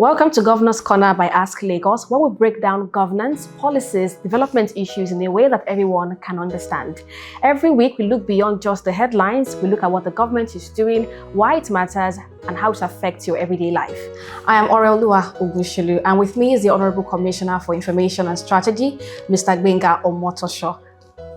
Welcome to Governor's Corner by Ask Lagos, where we break down governance, policies, development issues in a way that everyone can understand. Every week, we look beyond just the headlines. We look at what the government is doing, why it matters, and how it affects your everyday life. I am Oreoluwa Ogunshulu, and with me is the Honorable Commissioner for Information and Strategy, Mr. Gbenga Omotoso.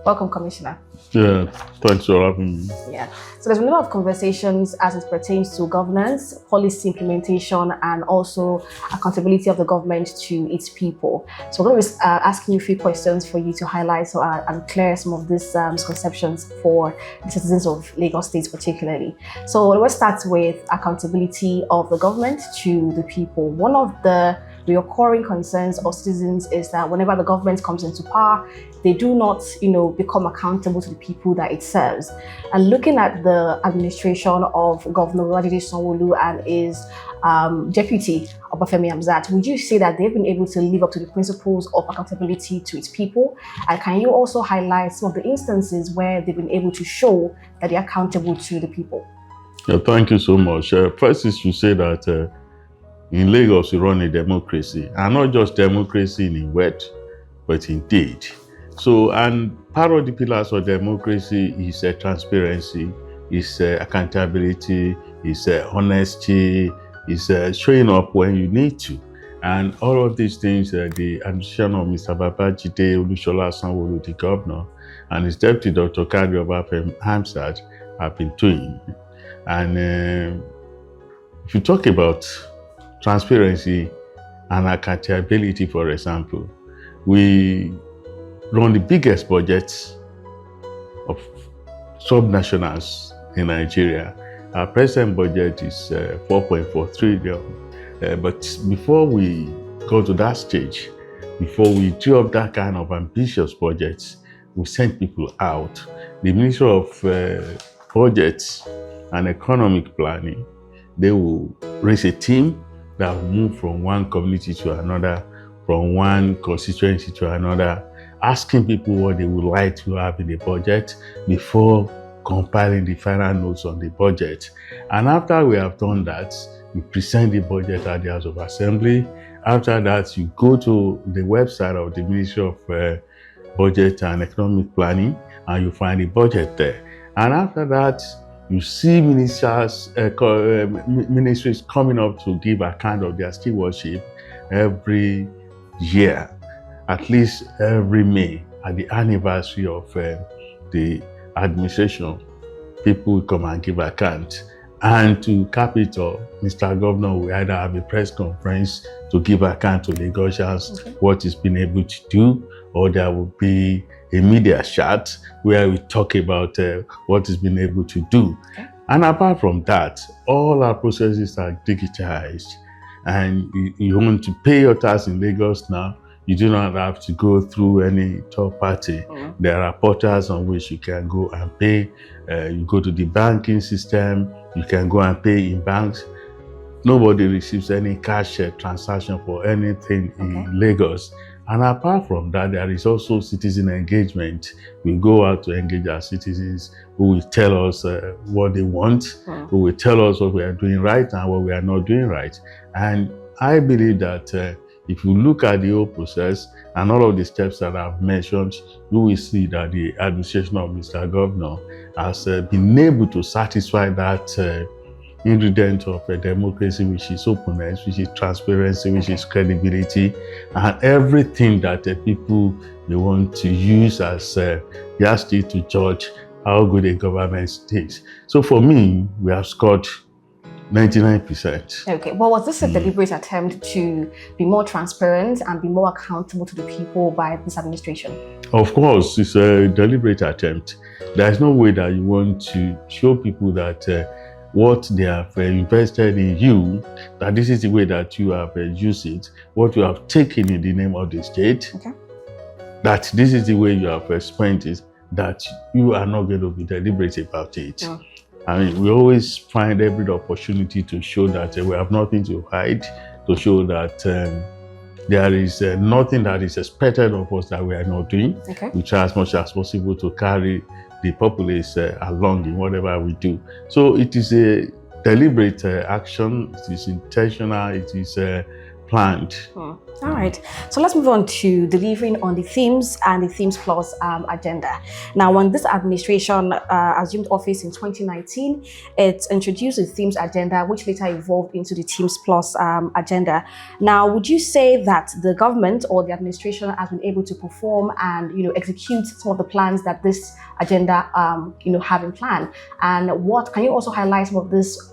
Welcome, Commissioner. Yeah, thanks for having me. Yeah, so there's been a lot of conversations as it pertains to governance, policy implementation, and also accountability of the government to its people. So we're going to be asking you a few questions for you to highlight and clear some of these misconceptions for the citizens of Lagos State particularly. So let's start with accountability of the government to the people. One of the recurring concerns of citizens is that whenever the government comes into power, they do not, become accountable to the people that it serves. And looking at the administration of Governor SANWO-OLU and his deputy, Hamzat, would you say that they've been able to live up to the principles of accountability to its people? And can you also highlight some of the instances where they've been able to show that they're accountable to the people? Yeah, thank you so much. First is to say that in Lagos, we run a democracy, and not just democracy in word, but in deed. So, and part of the pillars of democracy is transparency, is accountability, is honesty, is showing up when you need to. And all of these things, the administration of Mr. Babajide Olusola SANWO-OLU, the governor, and his deputy, Dr. Hamzat, have been doing. And if you talk about transparency and accountability, for example, we run the biggest budget of subnationals in Nigeria. Our present budget is 4.4 trillion. But before we go to that stage, before we drew up that kind of ambitious budget, we sent people out. The Ministry of Budget and Economic Planning, they will raise a team that will move from one community to another, from one constituency to another, asking people what they would like to have in the budget before compiling the final notes on the budget. And after we have done that, we present the budget at the House of Assembly. After that, you go to the website of the Ministry of Budget and Economic Planning, and you find the budget there. And after that, you see ministries coming up to give account of their stewardship every year, at least every May, at the anniversary of the administration. People will come and give account. And to cap it off, Mr. Governor will either have a press conference to give account to Lagosians what he's been able to do, or there will be a media chat where we talk about what he's been able to do. And apart from that, all our processes are digitized. And you want to pay your tax in Lagos now, you do not have to go through any third party. There are portals on which you can go and pay. You go to the banking system, you can go and pay in banks. Nobody receives any cash transaction for anything in Lagos. And apart from that, there is also citizen engagement. We go out to engage our citizens who will tell us what they want, who will tell us what we are doing right and what we are not doing right. And I believe that if you look at the whole process and all of the steps that I've mentioned, you will see that the administration of Mr. Governor has been able to satisfy that ingredient of a democracy, which is openness, which is transparency, which is credibility, and everything that people they want to use as yardstick to judge how good a government is. So for me, we have scored 99%. Okay, well, was this a deliberate attempt to be more transparent and be more accountable to the people by this administration? Of course, it's a deliberate attempt. There's no way that you want to show people that what they have invested in you, that this is the way that you have used it, what you have taken in the name of the state, that this is the way you have spent it, that you are not going to be deliberate about it. I mean, we always find every opportunity to show that we have nothing to hide, to show that there is nothing that is expected of us that we are not doing. We try as much as possible to carry the populace along in whatever we do. So it is a deliberate action, it is intentional, it is planned. All right, so let's move on to delivering on the themes and the themes plus agenda. Now, when this administration assumed office in 2019, it introduced the themes agenda, which later evolved into the themes plus agenda. Now, would you say that the government or the administration has been able to perform and execute some of the plans that this agenda have in plan? And what can you also highlight some of this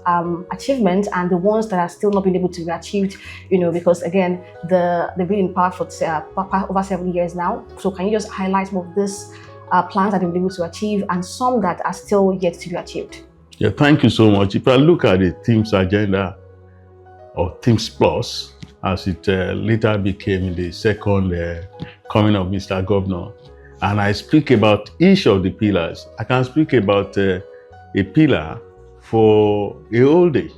achievements and the ones that are still not being able to be achieved? Because again, they've been in power for over 7 years now. So can you just highlight some of these plans that they've been able to achieve and some that are still yet to be achieved? Yeah, thank you so much. If I look at the themes agenda or themes plus, as it later became the second coming of Mr. Governor, and I speak about each of the pillars, I can speak about a pillar for a whole day,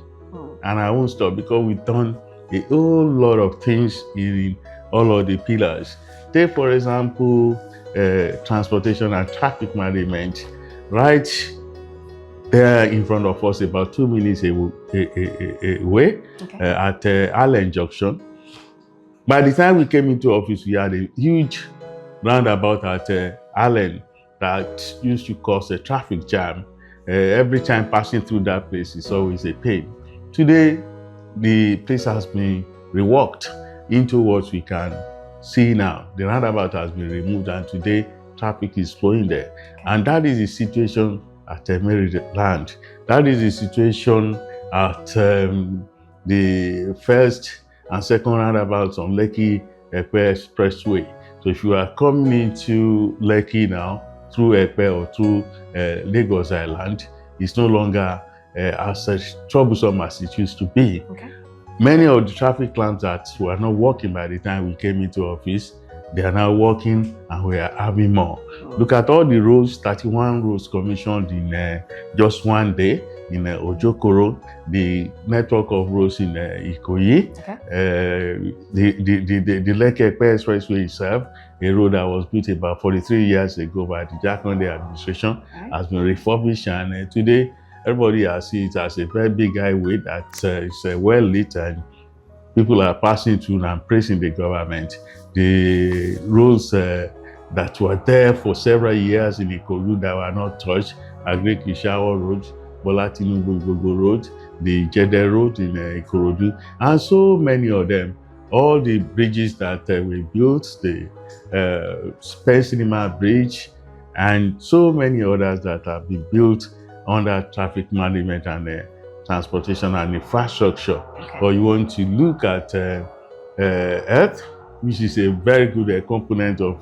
and I won't stop because we've done a whole lot of things in all of the pillars. Take, for example, transportation and traffic management. Right there in front of us, about 2 minutes away, at Allen Junction. By the time we came into office, we had a huge roundabout at Allen that used to cause a traffic jam. Every time passing through that place is always a pain. Today, the place has been reworked into what we can see now. The roundabout has been removed and today traffic is flowing there. And that is the situation at Maryland. That is the situation at the first and second roundabouts on Lekki Epe Expressway. So if you are coming into Lekki now through Epe or through Lagos Island, it's no longer as troublesome as it used to be. Many of the traffic lamps that were not working by the time we came into office, they are now working and we are having more. Look at all the roads, 31 roads commissioned in just one day in Ojokoro, the network of roads in Ikoyi, the Lekki Epe Expressway itself, a road that was built about 43 years ago by the Jakonde administration, has been refurbished, and today everybody has seen it as a very big highway that is well lit and people are passing through and praising the government. The roads that were there for several years in Ikorodu that were not touched, Agric Ishawa Road, Bola Tinubu Igogo Road, the Jede Road in Ikorodu, and so many of them. All the bridges that we built, the Spence Cinema Bridge, and so many others that have been built under traffic management and transportation and infrastructure. Or you want to look at health, which is a very good component of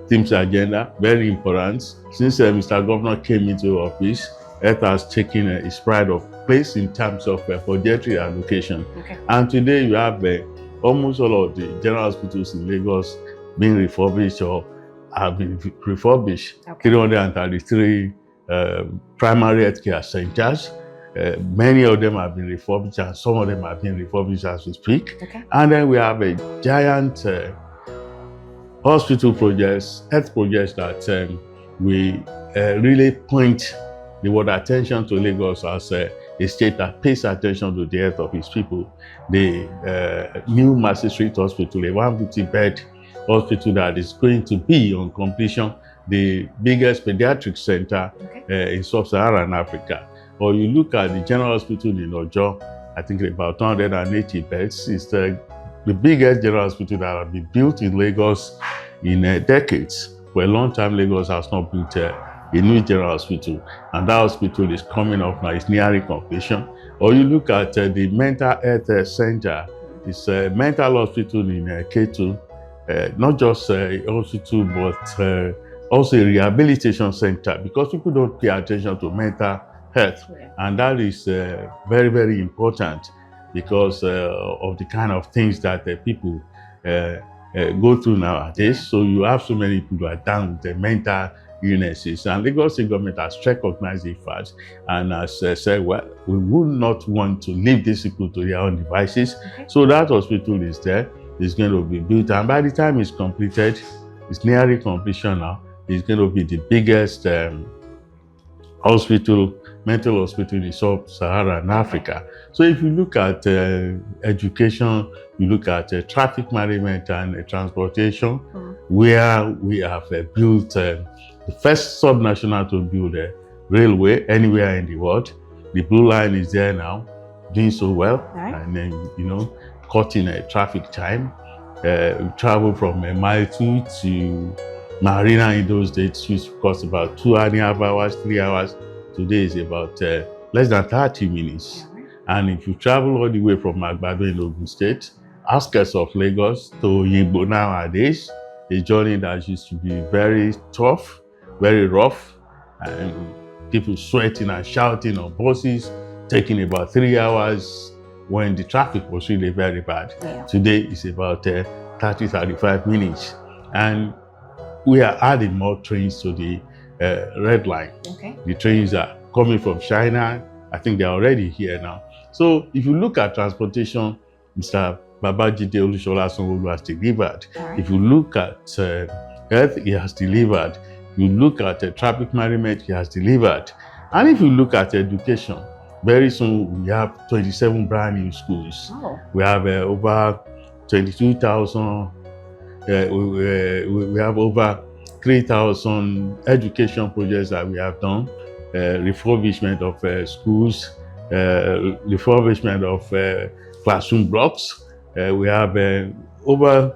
themes agenda, very important. Since Mr. Governor came into office, health has taken its pride of place in terms of budgetary allocation. And today you have almost all of the general hospitals in Lagos being refurbished or have been refurbished. 333 primary healthcare centers. Many of them have been refurbished and some of them have been refurbished as we speak. And then we have a giant hospital projects, health projects that we really point the world attention to Lagos as a state that pays attention to the health of its people. The new Massey Street Hospital, a 150-bed hospital that is going to be on completion the biggest pediatric center in sub-Saharan Africa. Or you look at the general hospital in Ojo, I think about 280 beds. It's the biggest general hospital that has been built in Lagos in decades. For a long time, Lagos has not built a new general hospital, and that hospital is coming up now, it's nearing completion. Or you look at the mental health center, it's a mental hospital in Ketu, not just a hospital, but also a rehabilitation center, because people don't pay attention to mental health. And that is very, very important because of the kind of things that people go through nowadays. So you have so many people who are down with the mental illnesses, and Lagos State government has recognized the fact and has said, well, we would not want to leave these people to their own devices. So that hospital is there, it's going to be built, and by the time it's completed, it's nearly completion now, it's going to be the biggest hospital mental hospital in sub-Saharan Africa. So if you look at education, you look at traffic management and transportation, where we have built the first subnational to build a railway anywhere in the world. The Blue Line is there now, doing so well, and then, you know, cutting a traffic time. We travel from Mile 2 to Marina in those days used to cost about 2.5 hours, 3 hours. Today is about less than 30 minutes. And if you travel all the way from Agbado in Ogun State, outskirts of Lagos to Yingbo nowadays, a journey that used to be very tough, very rough, and people sweating and shouting on buses, taking about 3 hours when the traffic was really very bad. Today it's about 30-35 minutes. And we are adding more trains to the red line. The trains are coming from China. I think they're already here now. So if you look at transportation, Mr. Babajide Olusola SANWO-OLU has delivered. If you look at health, he has delivered. If you look at traffic management, he has delivered. And if you look at education, very soon we have 27 brand new schools. We have over 22,000. We have over 3,000 education projects that we have done. Refurbishment of schools, refurbishment of classroom blocks. We have over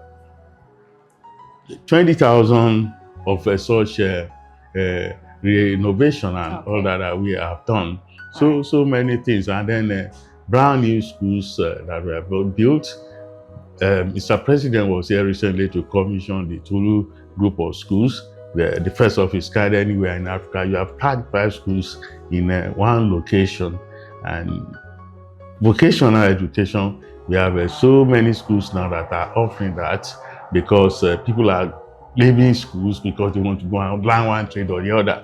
20,000 of such renovation and all that we have done. So many things. And then brand new schools that we have built. Mr. President was here recently to commission the Tulu group of schools, the first of its kind anywhere in Africa. You have 35 schools in one location. And vocational education, we have so many schools now that are offering that, because people are leaving schools because they want to go and learn one trade or the other.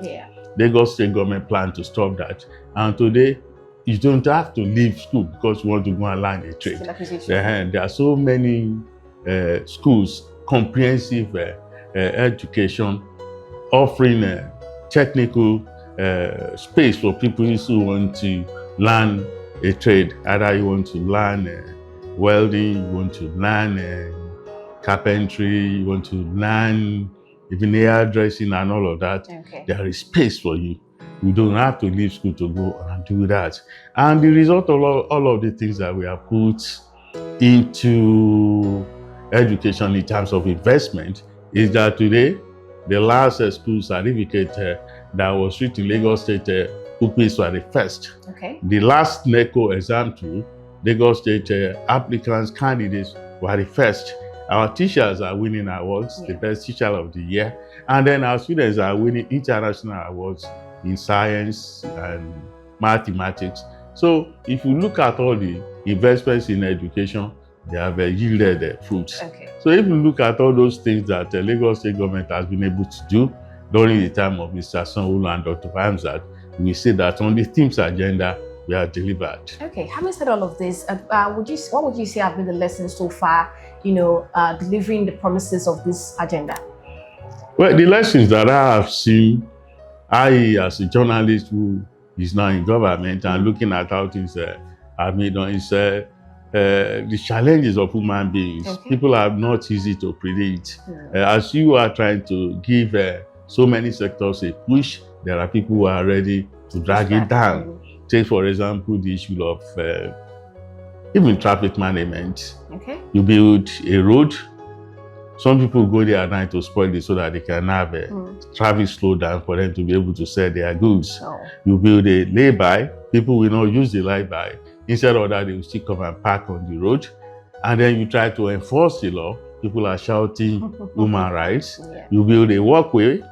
Lagos State government plan to stop that. And today, you don't have to leave school because you want to go and learn a trade. There are so many schools, comprehensive education, offering technical space for people who want to learn a trade. Either you want to learn welding, you want to learn carpentry, you want to learn even hairdressing and all of that. There is space for you. You don't have to leave school to go and do that. And the result of all of the things that we have put into education in terms of investment is that today, the last school certificate that was written in Lagos State pupils were the first. The last NECO exam too, Lagos State applicants, candidates were the first. Our teachers are winning awards, the best teacher of the year. And then our students are winning international awards in science and mathematics. So if you look at all the investments in education, they have yielded fruits. So if you look at all those things that the Lagos State government has been able to do during the time of Mr. SANWO-OLU and Dr. Hamzat, we see that on the themes agenda, we are delivered. Having said all of this, what would you say have been the lessons so far, delivering the promises of this agenda? Well, the lessons that I have seen, as a journalist who is now in government and looking at how things are made on, is the challenges of human beings. People are not easy to predict. As you are trying to give so many sectors a push, there are people who are ready to drag it down. Take, for example, the issue of even traffic management. You build a road, some people go there at night to spoil it so that they can have traffic slow down for them to be able to sell their goods. You build a lay-by, people will not use the lay-by. Instead of that, they will still come and park on the road. And then you try to enforce the law, people are shouting human rights. You build a walkway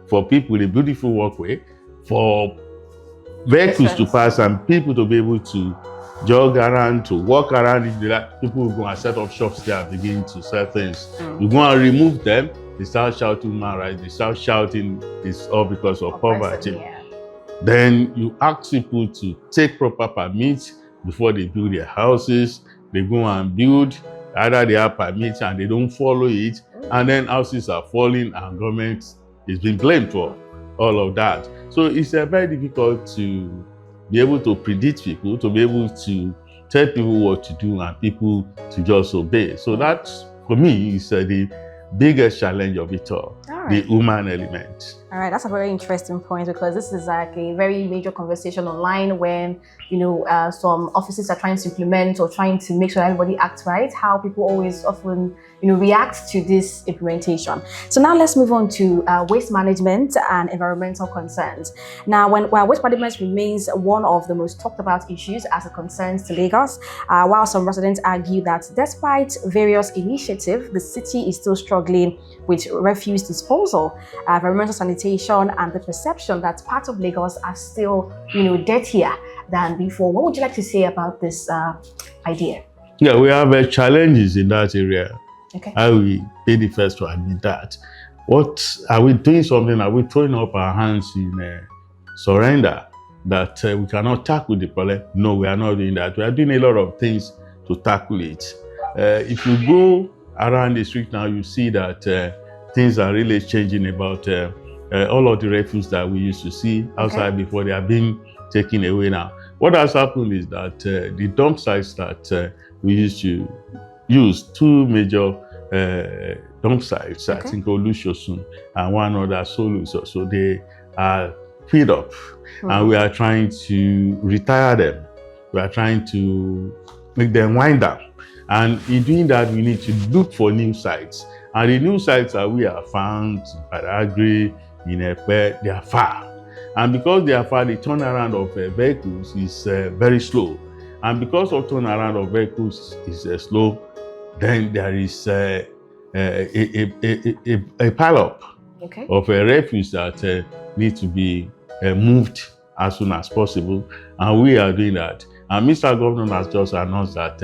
for people, a beautiful walkway, for vehicles to pass and people to be able to jog around, to walk around. People will go and set up shops there and begin to sell things. You go and remove them, they start shouting human rights, they start shouting it's all because of poverty. Then you ask people to take proper permits before they build their houses. They go and build, either they have permits and they don't follow it, and then houses are falling and government is being blamed for all of that. So it's very difficult to be able to predict people, to be able to tell people what to do and people to just obey. So that, for me, is the biggest challenge of it all, the human element. All right, that's a very interesting point, because this is like a very major conversation online when, some offices are trying to implement or trying to make sure everybody acts right, how people always often, react to this implementation. So now let's move on to waste management and environmental concerns. Now, while waste management remains one of the most talked about issues as it concerns to Lagos, while some residents argue that despite various initiatives, the city is still struggling with refuse disposal, environmental sanitation, and the perception that parts of Lagos are still, dirtier than before. What would you like to say about this idea? Yeah, we have challenges in that area. Okay. I will be the first to admit that. What are we doing? Something? Are we throwing up our hands in surrender that we cannot tackle the problem? No, we are not doing that. We are doing a lot of things to tackle it. If you go around the street now, you see that things are really changing about all of the refuse that we used to see outside before. They are being taken away now. What has happened is that the dump sites that we used to use, two major dump sites, I think Olusosun and one other SANWO-OLU, so they are filled up, and we are trying to retire them. We are trying to make them wind down, and in doing that, we need to look for new sites. And the new sites that we have found in Badagry, in Epe, they are far. And because they are far, the turnaround of vehicles is very slow. And because of turnaround of vehicles is slow, then there is a pile-up of refuse that need to be moved as soon as possible. And we are doing that. And Mr. Governor has just announced that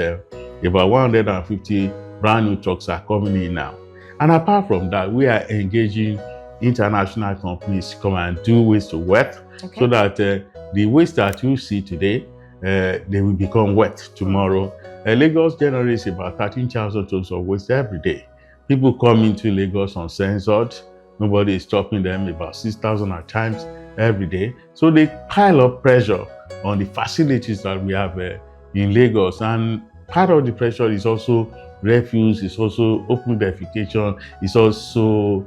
about 150 brand new trucks are coming in now. And apart from that, we are engaging international companies to come and do waste to wet, so that the waste that you see today, they will become wet tomorrow. Lagos generates about 13,000 tons of waste every day. People come into Lagos uncensored. Nobody is stopping them, about 6,000 at times every day. So they pile up pressure on the facilities that we have in Lagos. And part of the pressure is also refuse, it's also open defecation, it's also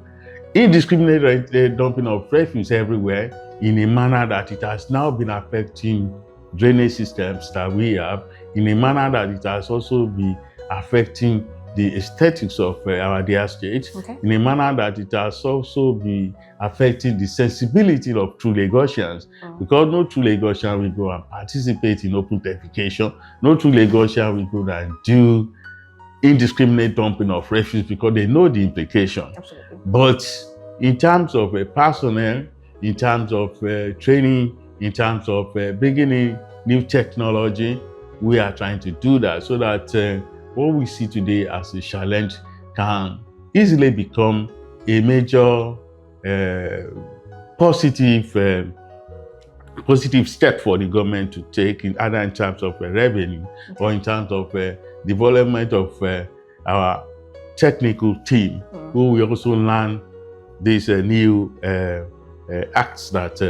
indiscriminate dumping of refuse everywhere in a manner that it has now been affecting drainage systems that we have, in a manner that it has also been affecting the aesthetics of our dear state, in a manner that it has also been affecting the sensibility of true Lagosians, because no true Lagosian will go and participate in open defecation, no true Lagosian will go and do indiscriminate dumping of refuse, because they know the implication. Absolutely. But in terms of personnel, in terms of training, in terms of bringing in new technology, we are trying to do that so that what we see today as a challenge can easily become a major positive step for the government to take, either in terms of revenue or in terms of development of our technical team, who will also learn these new acts that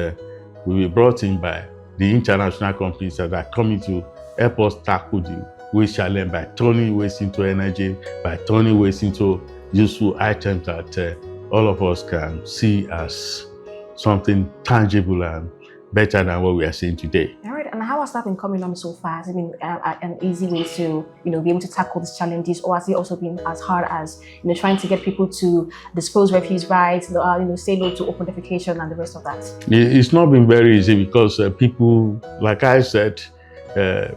will be brought in by the international companies that are coming to help us tackle the waste challenge by turning waste into energy, by turning waste into useful items that all of us can see as something tangible and better than what we are seeing today. All right, and how has that been coming on so far? Has it been an easy way to, be able to tackle these challenges, or has it also been as hard as, trying to get people to dispose refuse right, say no to open defecation and the rest of that? It's not been very easy because people, like I said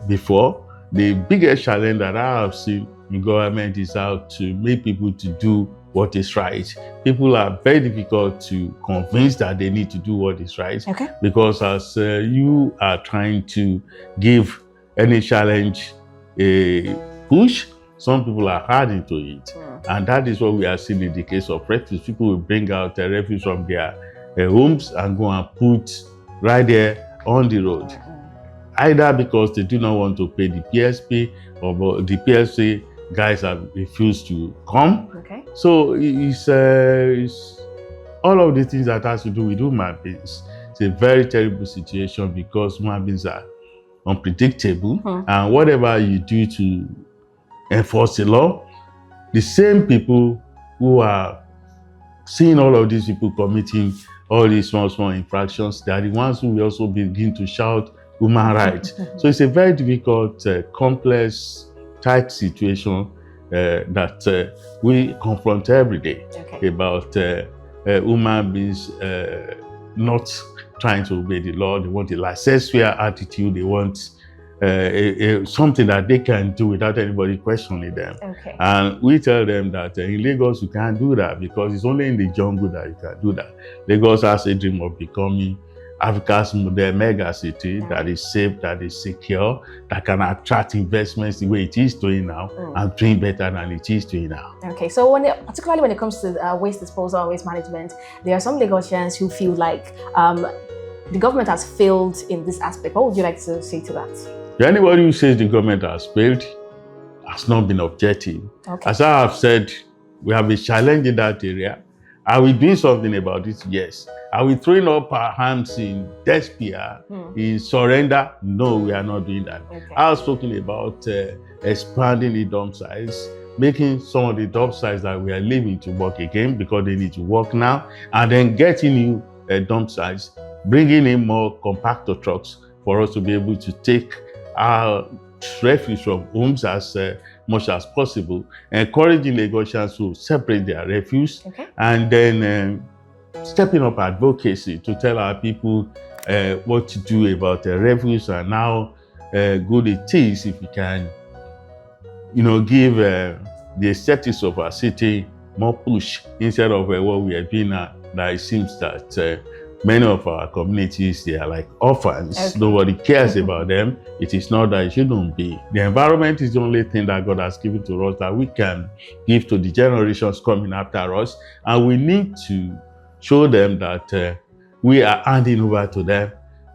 before, the biggest challenge that I have seen in government is how to make people to do what is right. People are very difficult to convince that they need to do what is right, because as you are trying to give any challenge a push, some people are hard into it. And that is what we are seeing in the case of refuse. People will bring out the refuse from their homes and go and put right there on the road, either because they do not want to pay the PSP, or the PSP guys have refused to come. So it's all of the things that has to do with human beings. It's a very terrible situation because human beings are unpredictable, and whatever you do to enforce the law, the same people who are seeing all of these people committing all these small infractions, they are the ones who will also begin to shout human rights. So it's a very difficult, complex, tight situation that we confront every day about human beings not trying to obey the law. They want a laissez-faire attitude. They want something that they can do without anybody questioning them. And we tell them that in Lagos you can't do that because it's only in the jungle that you can do that. Lagos has a dream of becoming Africa's modern mega city that is safe, that is secure, that can attract investments the way it is doing now, and doing better than it is doing now. Okay, so particularly when it comes to waste disposal and waste management, there are some Lagosians who feel like the government has failed in this aspect. What would you like to say to that? Anybody who says the government has failed has not been objective. As I have said, we have a challenge in that area. Are we doing something about it? Yes. Are we throwing up our hands in despair, in surrender? No, we are not doing that. I was talking about expanding the dump sites, making some of the dump sites that we are leaving to work again because they need to work now, and then getting new dump sites, bringing in more compactor trucks for us to be able to take our refuse from homes as much as possible, encouraging Lagosians to separate their refuse, and then stepping up advocacy to tell our people what to do about refuse and how good it is if we can, give the aesthetics of our city more push instead of what we are doing now. That it seems that many of our communities, they are like orphans. Nobody cares about them. It is not that it shouldn't be. The environment is the only thing that God has given to us that we can give to the generations coming after us. And we need to show them that we are handing over to them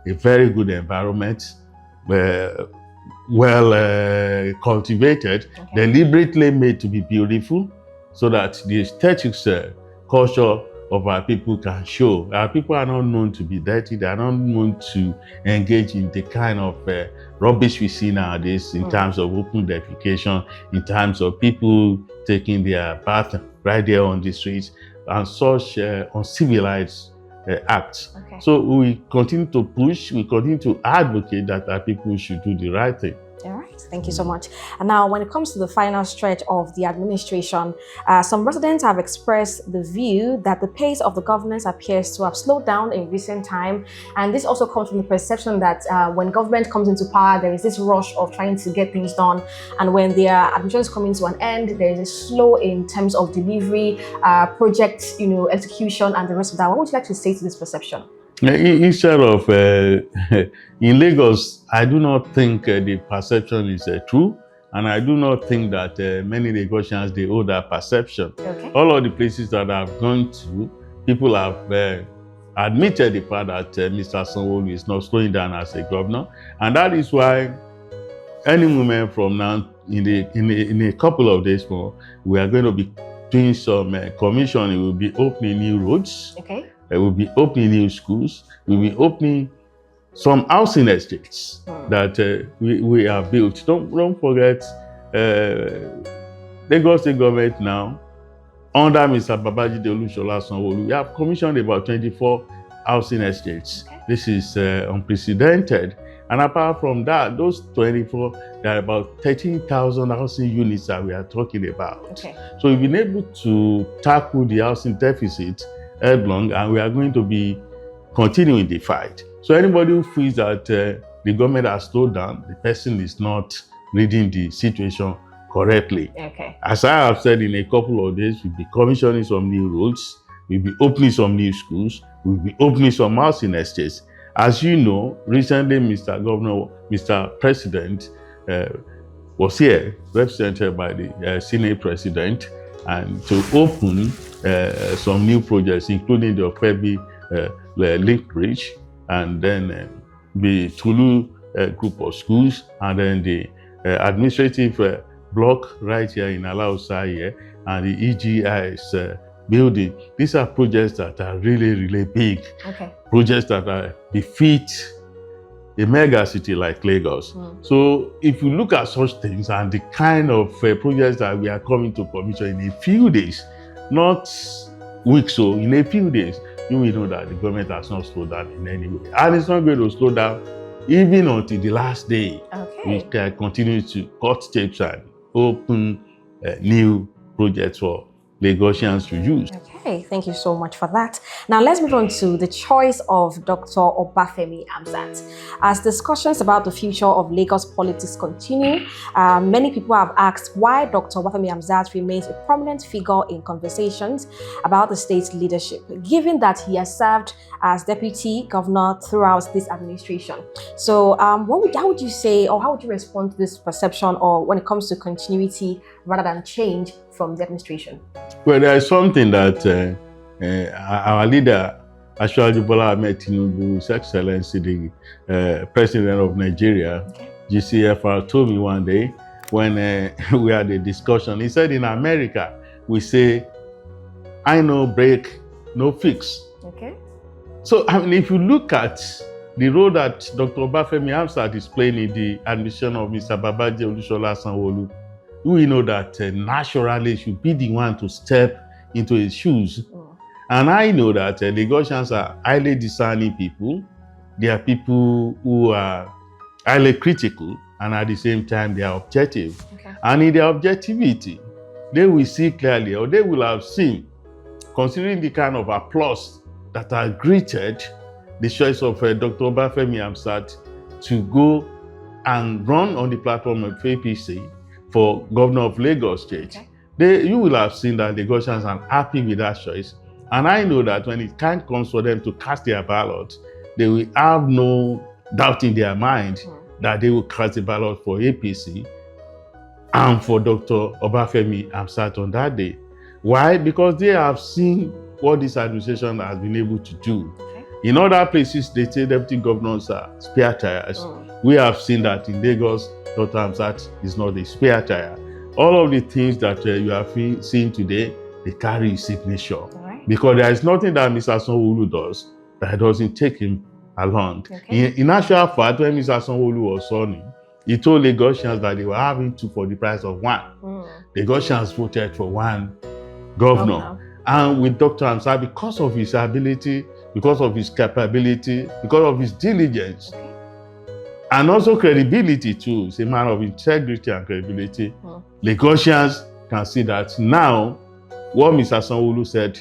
a very good environment, well cultivated, deliberately made to be beautiful, so that the aesthetics culture of our people can show. Our people are not known to be dirty. They are not known to engage in the kind of rubbish we see nowadays in terms of open defecation, in terms of people taking their bath right there on the streets, and such uncivilized acts. So we continue to push, we continue to advocate that our people should do the right thing. All right, thank you so much. And now, when it comes to the final stretch of the administration, some residents have expressed the view that the pace of the governance appears to have slowed down in recent time. And this also comes from the perception that when government comes into power, there is this rush of trying to get things done. And when their administration is coming to an end, there is a slow in terms of delivery, project, execution, and the rest of that. What would you like to say to this perception? Instead of in Lagos, I do not think the perception is true, and I do not think that many Lagosians they hold that perception. All of the places that I've gone to, people have admitted the fact that Mr. SANWO-OLU is not slowing down as a governor, and that is why any moment from now, in a couple of days more, we are going to be doing some commissioning. We will be opening new roads. We'll be opening new schools. We'll be opening some housing estates that we have built. Don't forget, Lagos State government now, under Mr. Babajide Olushola SANWO-OLU, we have commissioned about 24 housing estates. This is unprecedented. And apart from that, those 24, there are about 13,000 housing units that we are talking about. So we've been able to tackle the housing deficit headlong, and we are going to be continuing the fight. So anybody who feels that the government has slowed down, the person is not reading the situation correctly. As I have said, in a couple of days, we'll be commissioning some new roads, we'll be opening some new schools, we'll be opening some housing estates. As you know, recently, Mr. President was here, represented by the Senate President, and to open some new projects, including the Ofebi Link Bridge, and then the Tulu group of schools, and then the administrative block right here in Alausa here, and the EGIS building. These are projects that are really, really big. Okay. Projects that are befit a mega city like Lagos. So if you look at such things and the kind of projects that we are coming to commission in a few days, not weeks, so in a few days, you will know that the government has not slowed down in any way. And it's not going to slow down even until the last day. Okay. We can continue to cut tapes and open new projects for Lagosians to use. Okay, thank you so much for that. Now let's move on to the choice of Dr. Obafemi Hamzat. As discussions about the future of Lagos politics continue, many people have asked why Dr. Obafemi Hamzat remains a prominent figure in conversations about the state's leadership, given that he has served as deputy governor throughout this administration. So how would you say, or how would you respond to this perception, or when it comes to continuity rather than change from the administration? Well, there is something that our leader, Asiwaju Bola Ahmed Tinubu, His Excellency, the President of Nigeria, GCFR, told me one day when we had a discussion. He said, in America, we say, I know break, no fix. Okay. So, I mean, if you look at the role that Dr. Obafemi Hamzat is playing in the administration of Mr. Babajide Olusola SANWO-OLU, we know that naturally should be the one to step into his shoes. And I know that Lagosians are highly discerning people. They are people who are highly critical, and at the same time, they are objective. Okay. And in their objectivity, they will see clearly, or they will have seen, considering the kind of applause that are greeted the choice of Dr. Obafemi Hamzat to go and run on the platform of APC for governor of Lagos State. Okay. You will have seen that the Lagosians are happy with that choice. And I know that when it time comes for them to cast their ballot, they will have no doubt in their mind that they will cast the ballot for APC and for Dr. Obafemi Hamzat on that day. Why? Because they have seen what this administration has been able to do. Okay. In other places, they say deputy governors are spare tires. We have seen that in Lagos, Dr. Hamzat is not a spare tire. All of the things that you are seeing today, they carry his signature. Right. Because there is nothing that Mr. SANWO-OLU does that doesn't take him along. Okay. In actual fact, when Mr. SANWO-OLU was running, he told Lagosians that they were having two for the price of one. Lagosians voted for one governor. And with Dr. Hamzat, because of his ability, because of his capability, because of his diligence, and also credibility too, he's a man of integrity and credibility, Lagosians can see that now what Mr. SANWO-OLU said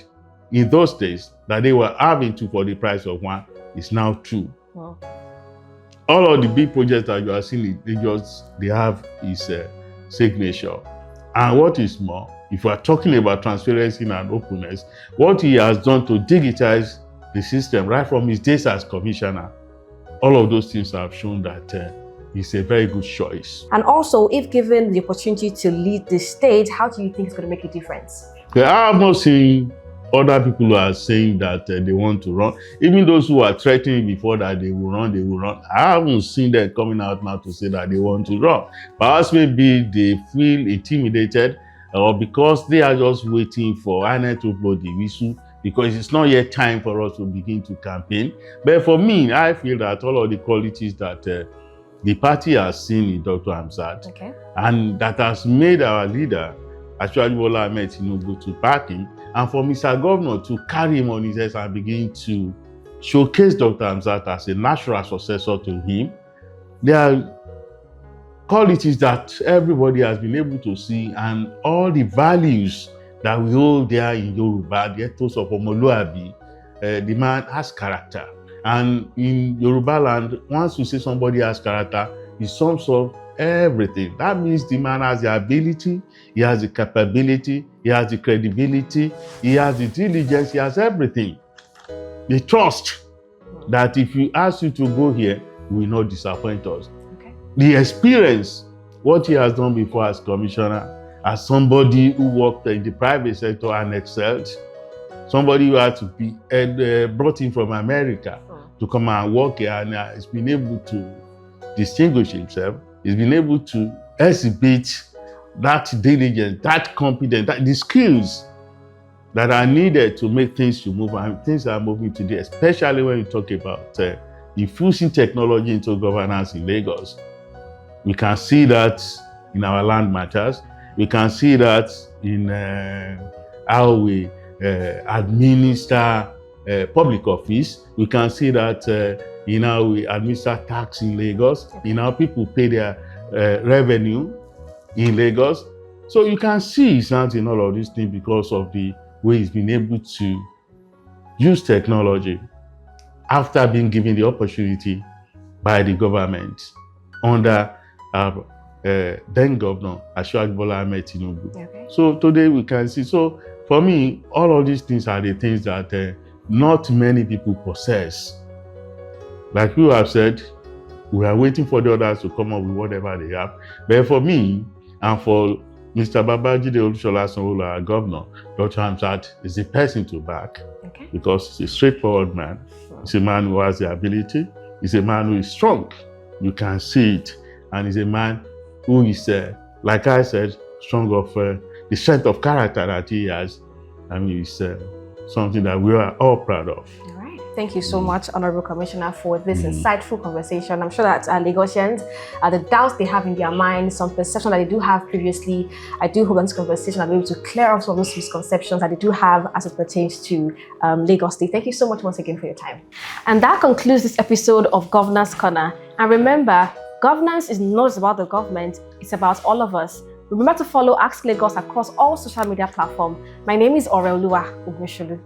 in those days, that they were having two for the price of one, is now true. All of the big projects that you are seeing, they have his signature. And what is more, if we are talking about transparency and openness, what he has done to digitize the system right from his days as commissioner, all of those things have shown that he's a very good choice. And also, if given the opportunity to lead the state, how do you think it's going to make a difference? I have not seen other people who are saying that they want to run. Even those who are threatening before that they will run, they will run. I haven't seen them coming out now to say that they want to run. Perhaps maybe they feel intimidated, or because they are just waiting for INEC to blow the whistle, because it's not yet time for us to begin to campaign. But for me, I feel that all of the qualities that the party has seen in Dr. Hamzat, and that has made our leader, Asiwaju Bola Ahmed Tinubu, to back him, and for Mr. Governor to carry him on his head and begin to showcase Dr. Hamzat as a natural successor to him. There are qualities that everybody has been able to see, and all the values that we hold there in Yoruba, the ethos of Omoluabi. The man has character. And in Yoruba land, once you say somebody has character, it sums up everything. That means the man has the ability, he has the capability, he has the credibility, he has the diligence, he has everything. The trust that if you ask you to go here, you will not disappoint us. The experience, what he has done before as commissioner, as somebody who worked in the private sector and excelled, somebody who had to be brought in from America to come and work here, and has been able to distinguish himself. He's been able to exhibit that diligence, that competence, the skills that are needed to make things to move, and things are moving today, especially when you talk about infusing technology into governance in Lagos. We can see that in our land matters. We can see that in how we administer public office. We can see that in how we administer tax in Lagos, in how people pay their revenue in Lagos. So you can see it's not in all of these things because of the way he's been able to use technology after being given the opportunity by the government under then Governor Asiwaju Bola Ahmed Tinubu. Okay. So today we can see. So for me, all of these things are the things that not many people possess. Like you have said, we are waiting for the others to come up with whatever they have. But for me, and for Mr. Babajide Olusola SANWO-OLU, our governor, Dr. Hamzat is the person to back, Okay. because he's a straightforward man. He's a man who has the ability. He's a man who is strong. You can see it. And he's a man who is, like I said, strong of the strength of character that he has. I mean, it's something that we are all proud of. All right. Thank you so much, Honorable Commissioner, for this insightful conversation. I'm sure that Lagosians, the doubts they have in their minds, some perception that they do have previously, I do hope that this conversation will be able to clear up some of those misconceptions that they do have as it pertains to Lagos State. Thank you so much once again for your time. And that concludes this episode of Governor's Corner. And remember, governance is not just about the government, it's about all of us. Remember to follow Ask Lagos across all social media platforms. My name is Oreoluwa Ogunsholu.